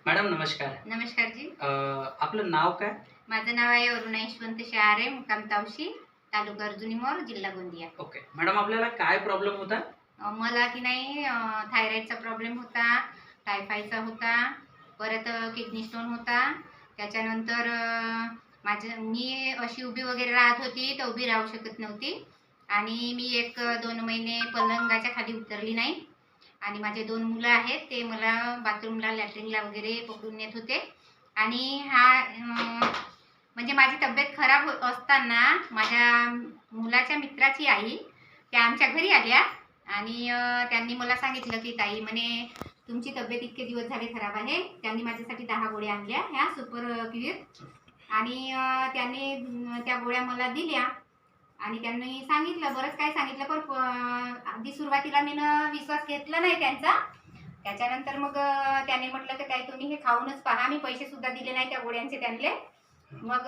Madam नमस्कार. नमस्कार जी. आपलं नाव काय? माझं नाव आहे अरुणा यशवंत शहारे, मुक्काम तावशी, तालुका अर्जुनी मोर, जिल्हा गोंदिया. ओके. मॅडम आपल्याला काय प्रॉब्लेम होता? मला की नाही थायरॉईडचा प्रॉब्लेम होता, टायफॉईडचा होता, परत किडनी स्टोन होता. त्याच्यानंतर मी अशी उभी वगैरे राहत होती तर उभी राहू शकत नव्हती आणि मी 1-2 महिने पलंगाच्या खाली उतरली नाही आणि माझे 2 मुलं आहेत ते मला बाथरूमला, लॅट्रिनला वगैरे पकडून नेत होते आणि म्हणजे माझी तब्येत खराब असताना माझ्या मुलाच्या मित्राची आई त्या आमच्या घरी आल्या आणि त्यांनी मला सांगितलं की ताई म्हणे तुमची तब्येत इतके दिवस झाले खराब आहे. त्यांनी माझ्यासाठी 10 गोळ्या आणल्या ह्या सुपर क्युअर आणि त्यांनी त्या गोळ्या मला दिल्या आणि त्यांनी सांगितलं बरंच काही सांगितलं पण अगदी सुरुवातीला मी विश्वास घेतला नाही त्यांचा. त्याच्यानंतर मग त्याने म्हटलं की ताई तुम्ही हे खाऊनच पहा. मी पैसे सुद्धा दिले नाही त्या गोळ्यांचे त्यांना. मग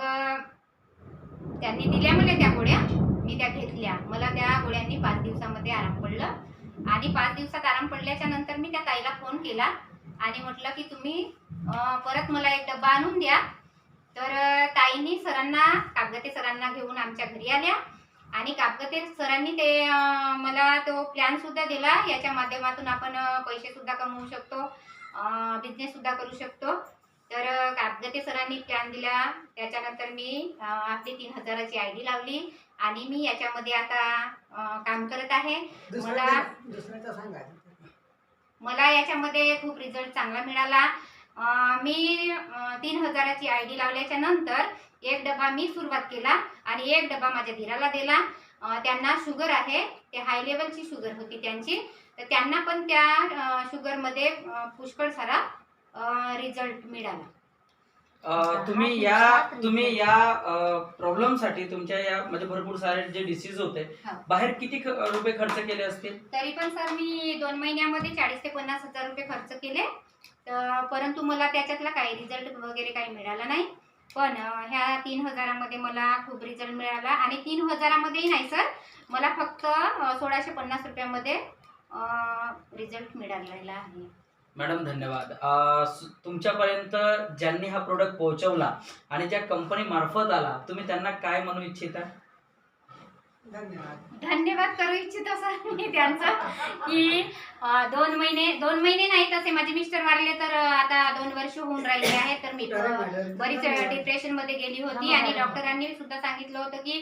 त्यांनी दिल्या मला त्या गोळ्या, मी त्या घेतल्या. मला त्या गोळ्यांनी 5 दिवसामध्ये आराम पडलं आणि 5 दिवसात आराम पडल्याच्या नंतर मी त्या ताईला फोन केला आणि म्हटलं की तुम्ही परत मला एक डब्बा आणून द्या. तर ताईंनी कागदते सरांना घेऊन आमच्या घरी आल्या आणि कागदते सरांनी मला तो प्लॅन सुद्धा दिला. याच्या माध्यमातून आपण पैसे सुद्धा कमवू शकतो, बिझनेस सुद्धा करू शकतो. तर कागदते सरांनी प्लॅन दिला. त्याच्यानंतर मी आपली 3000ची आयडी लावली आणि मी याच्यामध्ये आता काम करत आहे. मला याच्यामध्ये खूप रिझल्ट चांगला मिळाला. मी 3000ची आयडी लावल्याच्या नंतर एक डबा मी सुरुवात केला आणि एक डबा माझ्या धीराला दिला. त्यांना शुगर आहे, ते हाय लेवलची शुगर होती त्यांची, तर त्यांना पण त्या शुगरमध्ये पुष्कळ सारा रिझल्ट मिळाला. तुम्ही या प्रॉब्लेम साठी तुमच्या या म्हणजे भरपूर सारे जे डिसीज होते बाहेर किती रुपये खर्च केले असतील? तरी पण सर मी 2 महिन्यामध्ये 40 ते 50 हजार रुपये खर्च केले. परंतु मला त्याच्यातला काही रिझल्ट वगैरे काही मिळाला नाही. पण ह्या 3000मध्ये मला खूप रिझल्ट मिळाला आणि 3000मध्येही नाही सर, मला फक्त 1650 रुपयामध्ये रिझल्ट मिळालेला आहे. मॅडम धन्यवाद. तुमच्यापर्यंत ज्यांनी हा प्रोडक्ट पोहोचवला आणि ज्या कंपनी मार्फत आला तुम्ही त्यांना काय म्हणू इच्छिता? धन्यवाद करू इच्छितो सर मी त्यांचं की 2 महिने नाही तसे माझे मिस्टर वारले तर आता 2 वर्ष होऊन राहिले आहेत. तर मी बरीच डिप्रेशन मध्ये गेली होती आणि डॉक्टरांनी सुद्धा सांगितलं होतं की